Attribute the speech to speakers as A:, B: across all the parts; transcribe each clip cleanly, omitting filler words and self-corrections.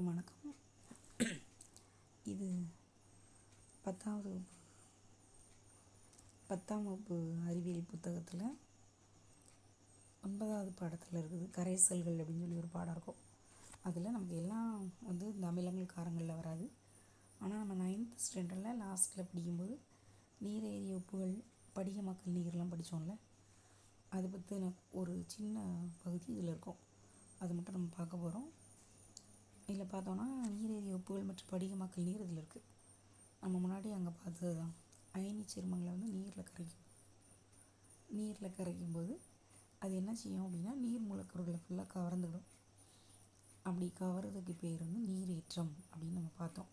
A: அனைவருக்கும் வணக்கம். இது 10ஆம் வகுப்பு அறிவியல் புத்தகத்தில் 9வது பாடத்தில் இருக்குது. கரைசல்கள் அப்படின்னு சொல்லி ஒரு பாடம் இருக்கும். அதில் நமக்கு எல்லாம் இந்த அமிலங்கள் காரங்களில் வராது. ஆனால் நம்ம 9th ஸ்டாண்டர்டில் லாஸ்ட்டில் படிக்கும்போது நீரேறிய உப்புகள், படிகமாக்கல் நீர்லாம் படித்தோம்ல, அதை பற்றின ஒரு சின்ன பகுதி இதில் இருக்கும். அதை மட்டும் நம்ம பார்க்க போகிறோம். இதில் பார்த்தோன்னா நீரேறிய உப்புகள் மற்றும் படிகமாக்கல் நீர் இதில் இருக்குது. நம்ம முன்னாடி அங்கே பார்த்தது தான். அயனி சேர்மங்களை நீரில் கரைக்கும்போது அது என்ன செய்யும் அப்படின்னா நீர் மூலக்கூறுகளை ஃபுல்லாக கவர்ந்துடும். அப்படி கவர்றதுக்கு பேர் நீரேற்றம் அப்படின்னு நம்ம பார்த்தோம்.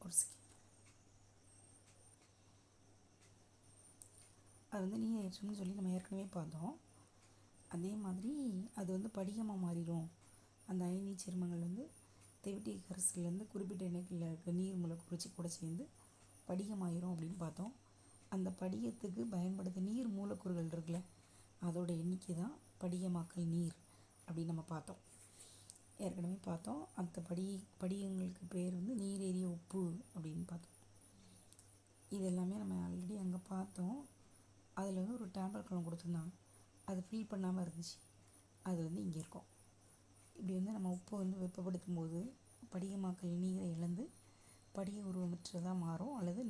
A: ஒரு செகண்ட். அது நீரேற்றம்னு சொல்லி நம்ம ஏற்கனவே பார்த்தோம். அதே மாதிரி அது படிகமாக மாறிடும். அந்த அயனி சேர்மங்கள் தெவிட்டிய கரைசல்லேருந்து குறிப்பிட்ட எண்ணிக்கையில் இருக்க நீர் மூலக்கூறு கூட சேர்ந்து படிகமாயிரும் அப்படின்னு பார்த்தோம். அந்த படிகத்துக்கு பயன்படுத்த நீர் மூலக்கூறுகள் இருக்குல்ல, அதோட எண்ணிக்கை தான் படிகமாக்கல் நீர் அப்படின்னு நம்ம பார்த்தோம். ஏற்கனவே பார்த்தோம். அந்த படிகங்களுக்கு பேர் நீரேறிய உப்பு அப்படின்னு பார்த்தோம். இது எல்லாமே நம்ம ஆல்ரெடி அங்கே பார்த்தோம். அதில் ஒரு டேப்லெட் கலம் கொடுத்துருந்தாங்க. அது ஃபில் பண்ணாமல் இருந்துச்சு. அது இங்கே இருக்கும். இப்படி நம்ம உப்பை வெப்பப்படுத்தும் போது படிகமாக்கல் நீரை இழந்து படிக உருவமற்றதாக மாறும். அல்லது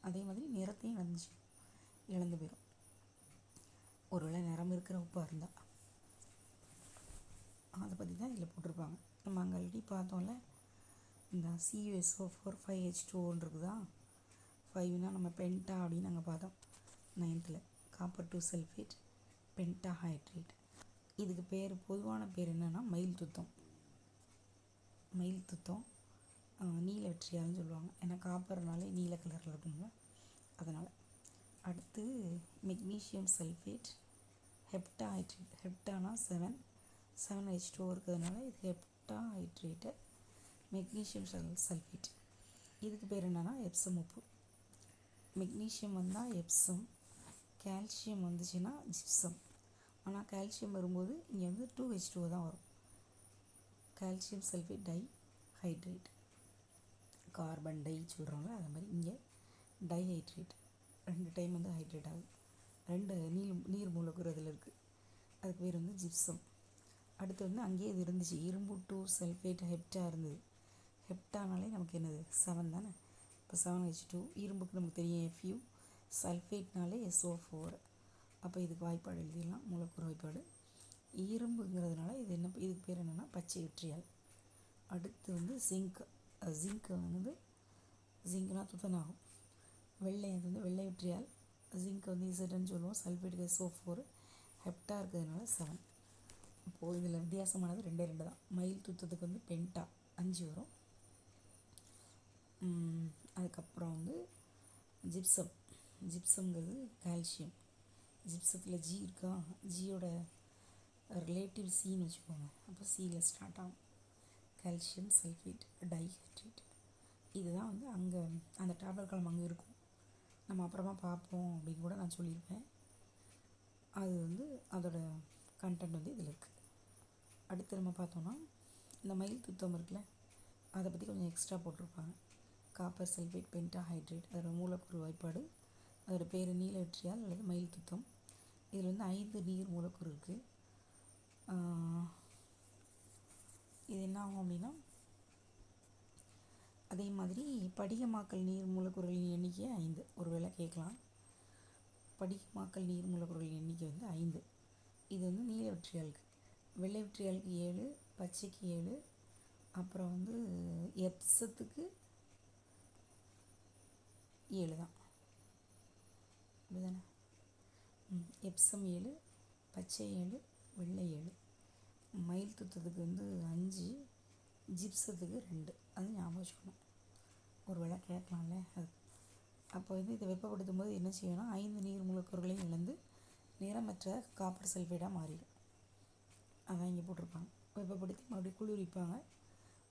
A: அதே மாதிரி நிறத்தையும் இழந்து போயிடும். ஒருவேளை நிறம் இருக்கிற உப்பாக இருந்தால் அதை பற்றி தான் இதில் போட்டிருப்பாங்க. நம்ம அங்கே ஆல்ரெடி பார்த்தோம்ல, இந்த CuSO4 5H2O இருக்குதா. 5னா நம்ம பென்டா அப்படின்னு நாங்கள் பார்த்தோம் 9th. Copper 2 sulphate pentahydrate. இதுக்கு பொதுவான பேர் என்னென்னா மயில் துத்தம். நீல வெற்றியால்னு சொல்லுவாங்க. ஏன்னா காப்பர்னாலே நீல கலரில் இருக்குங்க, அதனால். அடுத்து மெக்னீஷியம் சல்ஃபேட் ஹெப்டாஹைட்ரேட். ஹெப்டானா 7H2O இருக்கிறதுனால இது ஹெப்டாஹைட்ரேட்டு. மெக்னீஷியம் சல்ஃபேட் இதுக்கு பேர் என்னென்னா எப்சம் உப்பு. மெக்னீஷியம் வந்தால் எப்சம், கால்சியம் வந்துச்சுன்னா ஜிப்சம். ஆனால் கால்சியம் வரும்போது இங்கே 2H2O தான் வரும். Calcium sulphate dihydrate. Carbon di சொல்கிறோம்ல, அது மாதிரி இங்கே டைஹைட்ரேட். 2 டைம் ஹைட்ரேட் ஆகுது. 2 நீர் மூலக்கூறு அதில் இருக்குது. அதுக்கு பேர் ஜிப்சம். அடுத்து அங்கேயே இது இருந்துச்சு. இரும்பு 2 சல்ஃபேட் ஹெப்டா இருந்தது. ஹெப்டானாலே நமக்கு என்னது 7 தானே. இப்போ 7H2. இரும்புக்கு நமக்கு தெரியும் Fu. சல்ஃபேட்னாலே SO4. அப்போ இதுக்கு வாய்ப்பாடு எழுதிடலாம், மூலக்கூறு வாய்ப்பாடு. இரும்புங்கிறதுனால இதுக்கு பேர் என்னென்னா பச்சை வெற்றியால். அடுத்து ஜிங்க். ஜிங்க்னா துத்தநாகம். வெள்ளை வெள்ளை வெற்றியால். ஜிங்க் Zன்னு சொல்லுவோம். சல்ஃபேட்டுக்கு SO4. ஹெப்டா இருக்கிறதுனால 7. அப்போது இதில் வித்தியாசமானது 2 தான். மயில் துத்தத்துக்கு பென்டா 5 வரும். அதுக்கப்புறம் ஜிப்சம். ஜிப்சம்ங்கிறது கால்சியம். ஜிப்சத்தில் G இருக்கா, ஜியோட ரிலேட்டிவ் Cன்னு வச்சுக்கோங்க. அப்போ Cயில் ஸ்டார்ட் ஆகும். Calcium sulphate dihydrate. இதுதான் அங்கே அந்த டேப்லெட் கலம் அங்கே இருக்கும். நம்ம அப்புறமா பார்ப்போம் அப்படின்னு கூட நான் சொல்லியிருப்பேன். அது அதோட கண்டென்ட் இதில் இருக்குது. அடுத்து நம்ம பார்த்தோன்னா இந்த மயில் துத்தம் இருக்குல்ல, அதை பற்றி கொஞ்சம் எக்ஸ்ட்ரா போட்டிருப்பாங்க. Copper sulphate pentahydrate. அதோட மூலக்கூறு வாய்ப்பாடு, அதோட பேர் நீல வெற்றியால் அல்லது மயில் துத்தம். இதில் 5 நீர் மூலக்கூறு இருக்குது. இது என்ன ஆகும் அப்படின்னா, அதே மாதிரி படிகமாக்கல் நீர் மூலக்கூறுகளின் எண்ணிக்கை 5. ஒரு வேளை கேட்கலாம். படிகமாக்கல் நீர் மூலக்கூறுகளின் எண்ணிக்கை 5. இது நீல வெற்றியாளுக்கு. வெள்ளை வெற்றியாளுக்கு 7, பச்சைக்கு 7, அப்புறம் எப்சத்துக்கு 7 தான். அப்படிதானே? எப்சம் 7, பச்சை 7, வெள்ளை 7. மயில் துத்தத்துக்கு 5, ஜிப்சத்துக்கு 2. அது ஞாபகம் வச்சுக்கணும். ஒரு வேளை கேட்கலாம்ல அது. அப்போ இதை வெப்பப்படுத்தும் போது என்ன செய்யணும்னா 5 நீர் மூலக்கூறுகளையும் இழந்து நிறமற்ற காப்பர் சல்ஃபேட்டாக மாறிடும். அதான் இங்கே போட்டிருப்பாங்க. வெப்பப்படுத்தி மறுபடியும் குளிர்விப்பாங்க.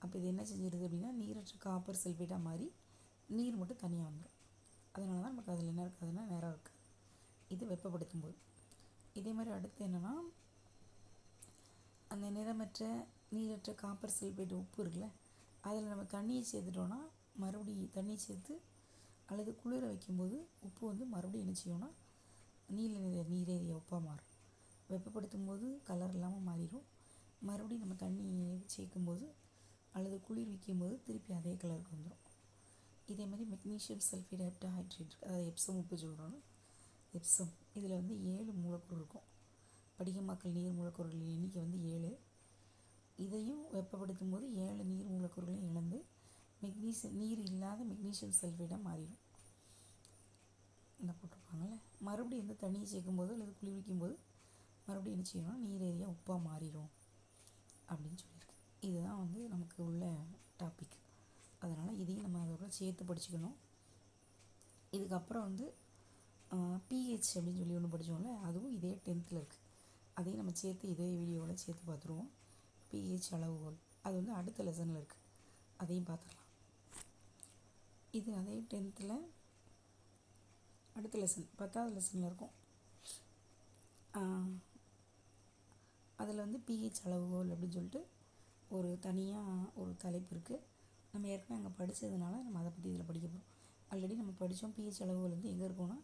A: அப்போ இது என்ன செஞ்சிருது அப்படின்னா நீரற்ற காப்பர் சல்ஃபேட்டாக மாறி நீர் மட்டும் தனியாக வந்துடும். அதனால தான் நமக்கு அதில் என்ன இருக்காதுன்னா நிறம் இருக்குது. இது வெப்பப்படுத்தும் போது. இதே மாதிரி அடுத்து என்னென்னா, அந்த நிறமற்ற நீரற்ற காப்பர் சல்ஃபேட் உப்பு இருக்குல்ல, அதில் நம்ம தண்ணியை சேர்த்துட்டோன்னா மறுபடியும் தண்ணி சேர்த்து அல்லது குளிர வைக்கும்போது உப்பு வந்து மறுபடியும் என்ன செய்யும்னா நீல நிற நீரேறிய உப்பாக மாறும். வெப்பப்படுத்தும் போது கலர் இல்லாமல் மாறிடும். மறுபடியும் நம்ம தண்ணி சேர்க்கும்போது அல்லது குளிர் வைக்கும்போது திருப்பி அதே கலருக்கு வந்துடும். இதே மாதிரி மெக்னீஷியம் சல்ஃபேட் ஹெப்டாஹைட்ரேட், அதாவது எப்சம் உப்பு சொல்கிறோம். எப்சம் இதில் வந்து 7 மூலக்கூறு இருக்கும். படிகமாக்கல் நீர் மூலக்கூறுகளின் எண்ணிக்கை வந்து 7. இதையும் வெப்பப்படுத்தும் போது 7 நீர் மூலக்கூறுகளையும் இழந்து நீர் இல்லாத மெக்னீஷியம் சல்ஃபேட்டாக மாறிடும். இந்த போட்டிருப்பாங்கள்ல, மறுபடியும் வந்து தண்ணியை சேர்க்கும்போது அல்லது குளிர்விக்கும் போது மறுபடியும் என்ன செய்யணும்னா நீரேறிய உப்பாக மாறிடும் அப்படின்னு சொல்லியிருக்கு. இதுதான் வந்து நமக்கு உள்ள டாபிக். அதனால் இதையும் நம்ம அதோட சேர்த்து படிச்சுக்கணும். இதுக்கப்புறம் வந்து பிஹெச் அப்படின்னு சொல்லி ஒன்று படித்தோம்ல, அதுவும் இதே 10th இருக்குது. அதையும் நம்ம சேர்த்து இதே வீடியோவில் சேர்த்து பார்த்துருவோம். பிஹெச் அளவுகோல் அது வந்து அடுத்த லெசனில் இருக்குது, அதையும் பார்த்துடலாம். இது அதே 10th அடுத்த லெசன் 10வது லெசனில் இருக்கும். அதில் வந்து பிஹெச் அளவுகோல் அப்படின்னு சொல்லிட்டு ஒரு தனியாக ஒரு தலைப்பு இருக்குது. நம்ம ஏற்கனவே அங்கே படித்ததுனால நம்ம அதை பற்றி இதில் படிக்க போகிறோம். ஆல்ரெடி நம்ம படித்தோம். பிஹெச் அளவுகோல் வந்து எங்கே இருக்கும்னா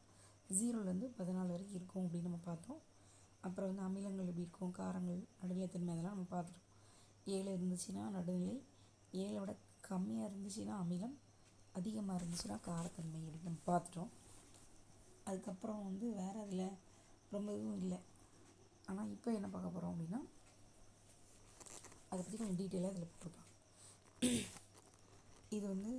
A: 0லேருந்து 14 வரைக்கும் இருக்கும் அப்படின்னு நம்ம பார்த்தோம். அப்புறம் வந்து அமிலங்கள் எப்படி இருக்கும், காரங்கள், நடுநிலைத்தன்மை, அதெல்லாம் நம்ம பார்த்துட்டோம். 7 இருந்துச்சுன்னா நடுநிலை, 7 விட கம்மியாக இருந்துச்சுன்னா அமிலம், அதிகமாக இருந்துச்சுன்னா காரத்தன்மை அப்படின்னு நம்ம பார்த்துட்டோம். அதுக்கப்புறம் வந்து வேறு அதில் ரொம்ப இதுவும் இல்லை. ஆனால் இப்போ என்ன பார்க்க போகிறோம் அப்படின்னா, அதை பற்றி கொஞ்சம் டீட்டெயிலாக இதில் போட்டிருப்பாங்க. இது வந்து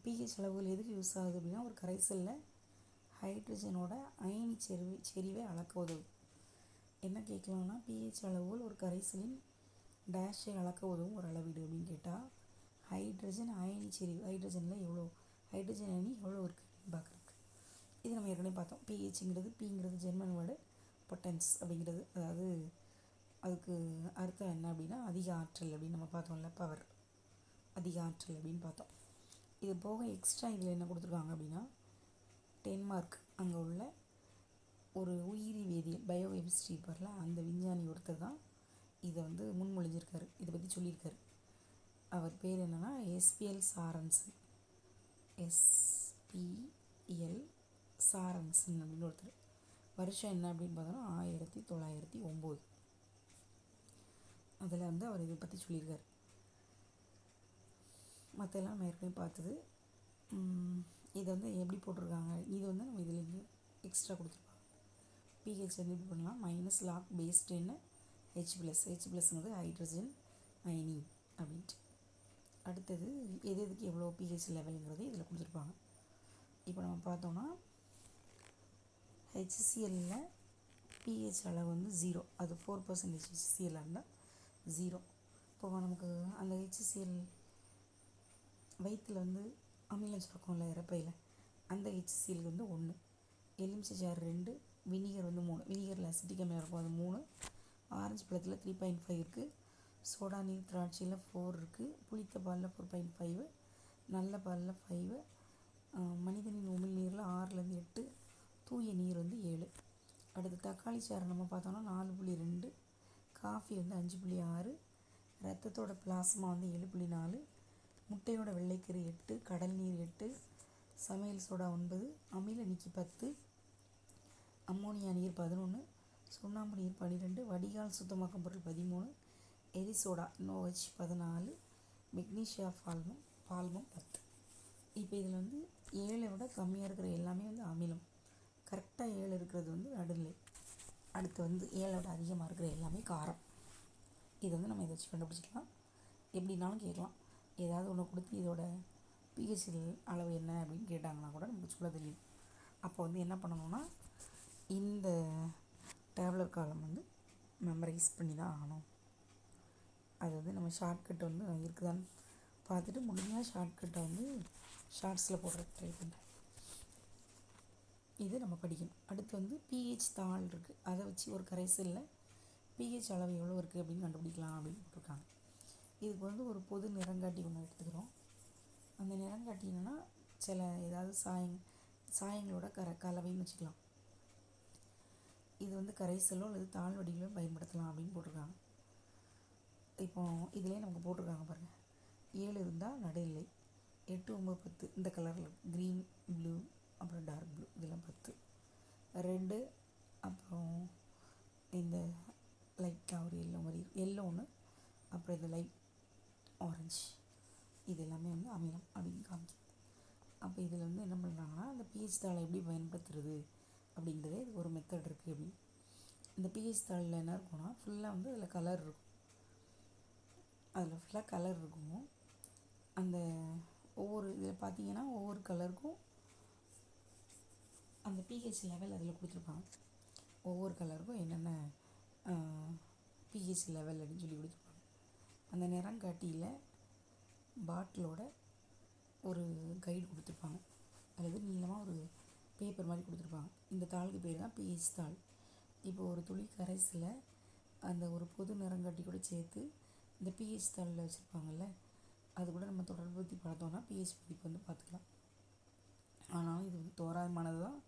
A: பிஹெச் அளவுகள் எதுக்கு யூஸ் ஆகுது அப்படின்னா, ஒரு கரைசலில் ஹைட்ரஜனோட அயனி செறிவை அளக்க உதவும். என்ன கேட்கலாம்னா, பிஹெச் அளவுகள் ஒரு கரைசலின் டேஷை அளக்க உதவும் ஒரு அளவீடு அப்படின்னு கேட்டால், ஹைட்ரஜன் அயனி செறிவு, ஹைட்ரஜனில் எவ்வளோ ஹைட்ரஜன் அயனி எவ்வளோ இருக்குதுன்னு பார்க்குறதுக்கு. இது நம்ம ஏற்கனவே பார்த்தோம். பிஹெச்ங்கிறது, பிங்கிறது ஜெர்மன் வேர்டு, பொட்டன்ஸ் அப்படிங்கிறது, அதாவது அதுக்கு அர்த்தம் என்ன அப்படின்னா அதிக ஆற்றல் அப்படின்னு நம்ம பார்த்தோம்ல, பவர், அதிக ஆற்றல் அப்படின்னு பார்த்தோம். இது போக எக்ஸ்ட்ரா இதில் என்ன கொடுத்துருக்காங்க அப்படின்னா, டென்மார்க் அங்கே உள்ள ஒரு உயிரி வேதியியல் பயோகெமிஸ்ட்ரி இருப்பார்ல, அந்த விஞ்ஞானி ஒருத்தர் தான் இதை வந்து முன்மொழிஞ்சிருக்காரு, இதை பற்றி சொல்லியிருக்காரு. அவர் பேர் என்னென்னா எஸ்பிஎல் சாரன்சன், எஸ்பிஎல் சாரன்சன் அப்படின்னு ஒருத்தர். வருஷம் என்ன அப்படின்னு பார்த்தோன்னா 1909. அதில் வந்து அவர் இதை பற்றி சொல்லியிருக்காரு. மற்றெல்லாம் நம்ம ஏற்கனவே பார்த்தது. இதை வந்து எப்படி போட்டிருக்காங்க, இது வந்து நம்ம இதில் இங்கே எக்ஸ்ட்ரா கொடுத்துருப்பாங்க. பிஹெச் வந்து எப்படி பண்ணலாம், -log base 10 H+ங்கிறது ஹைட்ரஜன் அயனி அப்படின்ட்டு. அடுத்தது எதுக்கு எவ்வளோ பிஹெச் லெவலுங்கிறது இதில் கொடுத்துருப்பாங்க. இப்போ நம்ம பார்த்தோன்னா ஹெச்சிஎல்லில் பிஹெச் அளவு வந்து 0, அது 4% HCl இருந்தால் 0. இப்போ நமக்கு அந்த HCl வயிற்றில் வந்து அமிலம் சுரக்கும்ல இறப்பையில், அந்த HCl வந்து 1, எலுமிச்சைச்சாறு 2, வினிகர் வந்து 3. வினிகரில் அசிட்டிக் அமிலம் இருக்கும், அது 3. ஆரஞ்சு பழத்தில் 3.5 இருக்குது. சோடா நீர் திராட்சையில் 4 இருக்குது. புளித்த பாலில் 4.5, நல்ல பாலில் 5, மனிதனின் உமிழ்நீரில் 6லேருந்து 8, தூய நீர் வந்து 7. அடுத்து தக்காளி சாறு நம்ம பார்த்தோன்னா 4.2, காஃபி வந்து 5.6, ரத்தத்தோட பிளாஸ்மா வந்து 7.4, முட்டையோட வெள்ளைக்கரு 8, கடல் நீர் 8, சமையல் சோடா 9, அமில நீக்கி 10, அம்மோனியா நீர் 11, சுண்ணாம்பு நீர் 12, வடிகால் சுத்தமாக்கும் பொருள் 13, எரிசோடா NOH 14, மெக்னீஷியா பால்மம் 10. இப்போ இதில் வந்து 7 விட கம்மியாக இருக்கிற எல்லாமே வந்து அமிலம், கரெக்டாக 7 இருக்கிறது வந்து நடுநிலை, அடுத்து வந்து 7 விட அதிகமாக இருக்கிற எல்லாமே காரம். இதை வந்து நம்ம இதை வச்சு கண்டுபிடிச்சிக்கலாம். எப்படின்னாலும் கேட்கலாம். ஏதாவது ஒன்று கொடுத்து இதோட பிஹெச் அளவு என்ன அப்படின்னு கேட்டாங்கன்னா கூட நமக்கு சொல்ல தெரியும். அப்போ வந்து என்ன பண்ணணும்னா, இந்த டேப்லர் காலம் வந்து மெமரைஸ் பண்ணி தான் ஆகணும். அது வந்து நம்ம ஷார்ட்கட் வந்து இருக்குதான்னு பார்த்துட்டு முடிஞ்சால் ஷார்ட்கட்டை வந்து ஷார்ட்ஸில் போடுறதுக்கு ட்ரை பண்ணுறேன். இது நம்ம படிக்கணும். அடுத்து வந்து பிஹெச் தாள் இருக்குது, அதை வச்சு ஒரு கரைசலில் பிஹெச் அளவு எவ்வளோ இருக்குது அப்படின்னு கண்டுபிடிக்கலாம் அப்படின்னு போட்டிருக்காங்க. இதுக்கு வந்து ஒரு பொது நிறங்காட்டி ஒன்று எடுத்துக்கிறோம். அந்த நிறங்காட்டி என்னென்னா சில ஏதாவது சாயங்களோட கலவைன்னு வச்சுக்கலாம். இது வந்து கரைசலோ அல்லது தாழ் வடிவிலோ பயன்படுத்தலாம் அப்படின்னு போட்டிருக்காங்க. இப்போ இதிலே நமக்கு போட்டிருக்காங்க பாருங்கள். 7 இருந்தால் நடுநிலை, 8, 9, 10 இந்த கலரில் க்ரீன், ப்ளூ, அப்புறம் டார்க் ப்ளூ, இதெல்லாம் 10. ரெட்டு, அப்புறம் இந்த லைட்டாக ஒரு எல்லோ மாதிரி எல்லோ ஒன்று, அப்புறம் இந்த லைட் ஆரஞ்சு, இது எல்லாமே வந்து அமிலம் அப்படின்னு காமிக்குது. அப்போ இதில் வந்து என்ன பண்ணுறாங்கன்னா, அந்த பிஹெச் தாளை எப்படி பயன்படுத்துறது அப்படிங்கிறதே இது ஒரு மெத்தட் இருக்குது. அப்படின்னு இந்த பிஹெச் தாளில் என்ன இருக்கும்னா, ஃபுல்லாக வந்து அதில் கலர் இருக்கும். அதில் ஃபுல்லாக கலர் இருக்கும். அந்த ஒவ்வொரு இதில் பார்த்தீங்கன்னா ஒவ்வொரு கலருக்கும் அந்த பிஹெச் லெவல் அதில் கொடுத்துருப்பாங்க. ஒவ்வொரு கலருக்கும் என்னென்ன பிஹெச் லெவல் அப்படின்னு சொல்லி கொடுத்துருப்பாங்க. அந்த நிறங்காட்டியில் பாட்டிலோட ஒரு கைடு கொடுத்துருப்பாங்க, அல்லது நீளமாக ஒரு பேப்பர் மாதிரி கொடுத்துருப்பாங்க. இந்த தாளுக்கு பேர் தான் பிஹெச் தாள். இப்போ ஒரு துளி கரைசலை அந்த ஒரு பொது நிறங்காட்டி கூட சேர்த்து இந்த பிஹெச் தாளில் வச்சுருப்பாங்கள்ல, அது கூட நம்ம தொடர்புபடுத்தி பார்த்தோன்னா பிஹெச் மதிப்பு வந்து பார்த்துக்கலாம். ஆனாலும் இது வந்து தோராயமானது தான்.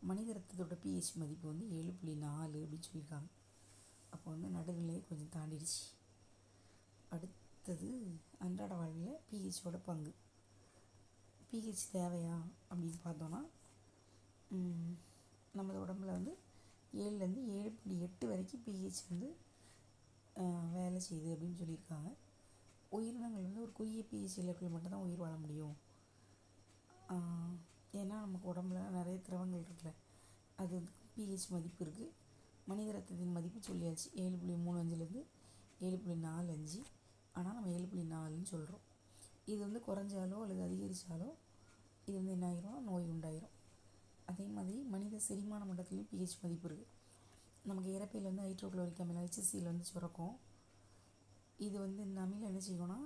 A: மனித ரத்தத்தோட பிஹெச் மதிப்பு வந்து 7.4 அப்படின்னு சொல்லியிருக்காங்க. அப்போ வந்து நடுநிலையை கொஞ்சம் தாண்டிடுச்சு. அடுத்தது அன்றாட வாழ்வில் பிஹெச்சோட பங்கு. பிஹெச் தேவையா அப்படின்னு பார்த்தோன்னா, நமது உடம்புல வந்து 7லேருந்து 7.8 வரைக்கும் பிஹெச் வந்து வேலை செய்யுது அப்படின்னு சொல்லியிருக்காங்க. உயிரினங்கள் வந்து ஒரு குறுகிய பிஹெச் எல்லைக்குள்ள மட்டும்தான் உயிர் வாழ முடியும். ஏன்னா நமக்கு உடம்புல நிறைய திரவங்கள் இருக்குல்ல, அது பிஹெச் மதிப்பு இருக்குது. மனித ரத்தத்தின் மதிப்பு சொல்லியாச்சு, 7.35லேருந்து 7.45. ஆனால் நம்ம 7.4ன்னு சொல்கிறோம். இது வந்து குறைஞ்சாலோ அல்லது அதிகரித்தாலோ இது வந்து என்ன ஆகிரும், நோய் உண்டாயிரும். அதே மாதிரி மனித செரிமான மண்டலத்துலேயும் பிஹெச் மதிப்பு இருக்குது. நமக்கு இறப்பையில் வந்து ஹைட்ரோக்ளோரிக் அமிலம் HCl வந்து சுரக்கும். இது வந்து இந்த அமிலம் என்ன செய்யும்னா,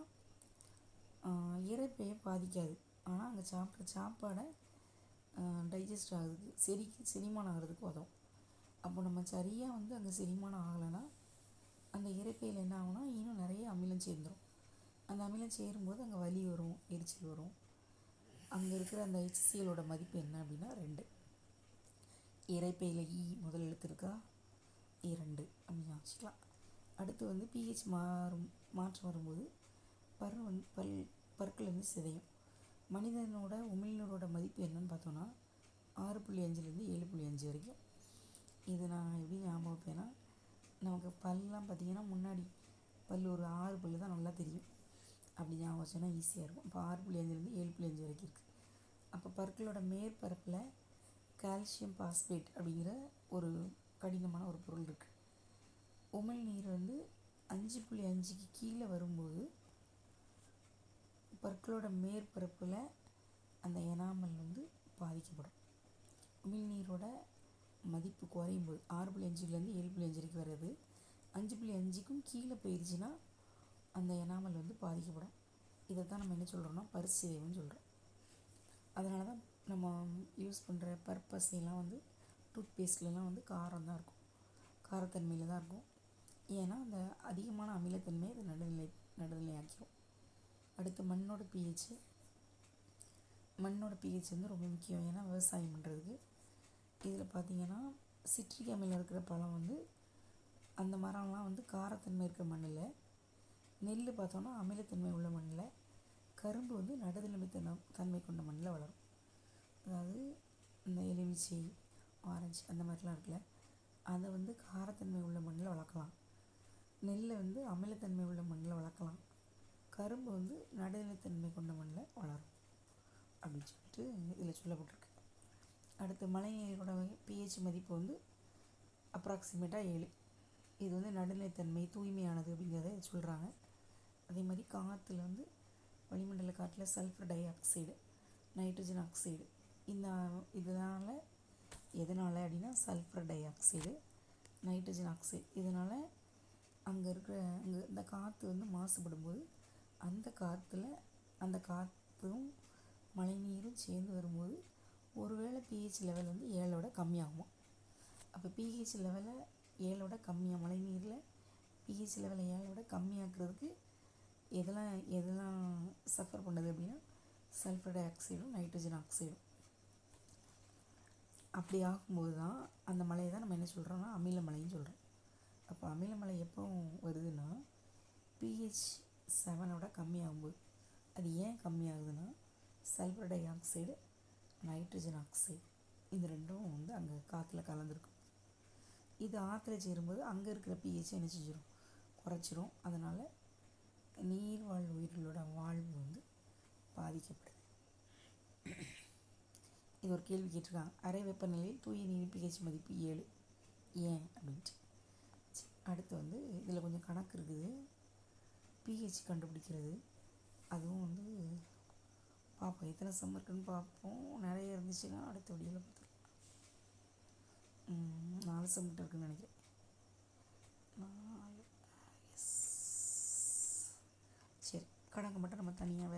A: இறப்பையை பாதிக்காது. ஆனால் அங்கே சாப்பிட்ற சாப்பாடை டைஜஸ்ட் ஆகுறதுக்கு செரிமானம் ஆகிறதுக்கு உதவும். அப்போ நம்ம சரியாக வந்து அங்கே செரிமானம் ஆகலைன்னா அந்த இறப்பையில் என்ன ஆகும்னா இன்னும் நிறைய அமிலம் சேர்ந்துடும். அந்த அமிலம் சேரும்போது அங்கே வலி வரும், எரிச்சல் வரும். அங்கே இருக்கிற அந்த HClோட மதிப்பு என்ன அப்படின்னா 2. இரைப்பையில் முதல் எழுத்து இருக்கா, 2 அப்படின்னு வச்சுக்கலாம். அடுத்து வந்து பிஹெச் மாற்றம் வரும்போது பற்கள் வந்து சிதையும். மனிதனோட உமிழ்நீரோட மதிப்பு என்னன்னு பார்த்தோன்னா 6.5லேருந்து 7.5 வரைக்கும். இது நான் எப்படி ஞாபகம் வைப்பேன்னா, நமக்கு பல்லாம் பார்த்திங்கன்னா முன்னாடி பல் ஒரு 6 பல் தான் நல்லா தெரியும். அப்படி ஞாபகம் வச்சோன்னா ஈஸியாக இருக்கும். இப்போ 6.5லேருந்து 7.5 வரைக்கும் இருக்குது. அப்போ பற்களோட மேற்பரப்பில் கால்சியம் பாஸ்பேட் அப்படிங்கிற ஒரு கடினமான ஒரு பொருள் இருக்குது. உமிழ்நீர் வந்து 5.5க்கு கீழே வரும்போது பற்களோட மேற்பரப்பில் அந்த எனாமல் வந்து பாதிக்கப்படும். உமிழ்நீரோட மதிப்பு குறையும் போது 6.5லேருந்து 7.5 வரைக்கும் வர்றது 5.5க்கும் கீழே போயிடுச்சுன்னா அந்த எனாமல் வந்து பாதிக்கப்படும். இதை தான் நம்ம என்ன சொல்கிறோன்னா பற்சிதைவுன்னு சொல்கிறோம். அதனால தான் நம்ம யூஸ் பண்ணுற பற்பசைலாம் வந்து டூத்பேஸ்ட்லாம் வந்து காரம் தான் இருக்கும், காரத்தன்மையில் தான் இருக்கும். ஏன்னா அந்த அதிகமான அமிலத்தன்மை அது நடுநிலையாக்கிடும். அடுத்து மண்ணோட பிஹெச் வந்து ரொம்ப முக்கியம். ஏன்னா விவசாயம் பண்ணுறதுக்கு இதில் பார்த்திங்கன்னா சிட்ரிக் அமிலம் இருக்கிற பழம் வந்து அந்த மரம்லாம் வந்து காரத்தன்மை இருக்கிற மண்ணில், நெல் பார்த்தோன்னா அமிலத்தன்மை உள்ள மண்ணில், கரும்பு வந்து நடுநிலைமை தன்மை கொண்ட மண்ணில் வளரும். அதாவது இந்த எலுமிச்சை, ஆரஞ்சு அந்த மாதிரிலாம் இருக்குல்ல, அதை வந்து காரத்தன்மை உள்ள மண்ணில் வளர்க்கலாம். நெல்லை வந்து அமிலத்தன்மை உள்ள மண்ணில் வளர்க்கலாம். கரும்பு வந்து நடுநிலைத்தன்மை கொண்ட மண்ணில் வளரும் அப்படின்னு சொல்லிட்டு இதில் சொல்லப்பட்டிருக்கு. அடுத்து மழைநீரோட பிஹெச் மதிப்பு வந்து அப்ராக்சிமேட்டாக 7. இது வந்து நடுநிலைத்தன்மை, தூய்மையானது அப்படிங்கிறத சொல்கிறாங்க. அதே மாதிரி காற்றுல வந்து வளிமண்டல காற்றில் sulphur dioxide, nitrogen oxide, எதனால் அப்படின்னா sulphur dioxide, nitrogen oxide, இதனால் அங்கே இந்த காற்று வந்து மாசுபடும் போது அந்த காற்றும் மழைநீரும் சேர்ந்து வரும்போது ஒருவேளை பிஹெச் லெவல் வந்து 7ஓட கம்மியாகும். அப்போ பிஹெச் லெவலை 7ஓட கம்மியாக, மழைநீரில் பிஹெச் லெவலை 7ஓட கம்மியாக்குறதுக்கு எதெல்லாம் சஃபர் பண்ணுது அப்படின்னா சல்ஃபர் டை ஆக்சைடும் நைட்ரஜன் ஆக்சைடும். அப்படி ஆகும்போது தான் அந்த மலையை தான் நம்ம என்ன சொல்கிறோம்னா அமிலமலைன்னு சொல்கிறோம். அப்போ அமிலமலை எப்போ வருதுன்னா pH 7 கம்மியாகும்போது. அது ஏன் கம்மியாகுதுன்னா sulphur dioxide nitrogen oxide இது ரெண்டும் அங்கே காற்றுல கலந்துருக்கும். இது ஆற்றுல சேரும்போது அங்கே இருக்கிற pH என்ன செஞ்சிடும், குறைச்சிரும். அதனால் நீர்வாழ் உயிர்களோட வாழ்வு பாதிக்கப்படுது. இது ஒரு கேள்வி கேட்டிருக்காங்க. அறை வெப்பநிலையில் தூய நீர் pH மதிப்பு 7 ஏன் அப்படின்ட்டு. அடுத்து இதில் கொஞ்சம் கணக்கு இருக்குது. pH கண்டுபிடிக்கிறது அதுவும் பார்ப்போம், எத்தனை சம் இருக்குன்னு பார்ப்போம். நிறைய இருந்துச்சுன்னா அடுத்த வீடியோவில் பார்த்துக்கலாம். 4 சம் கிட்ட இருக்குன்னு நினைக்கிறேன். 4 எஸ். சரி, கணக்கு மட்டும் நம்ம தனியாக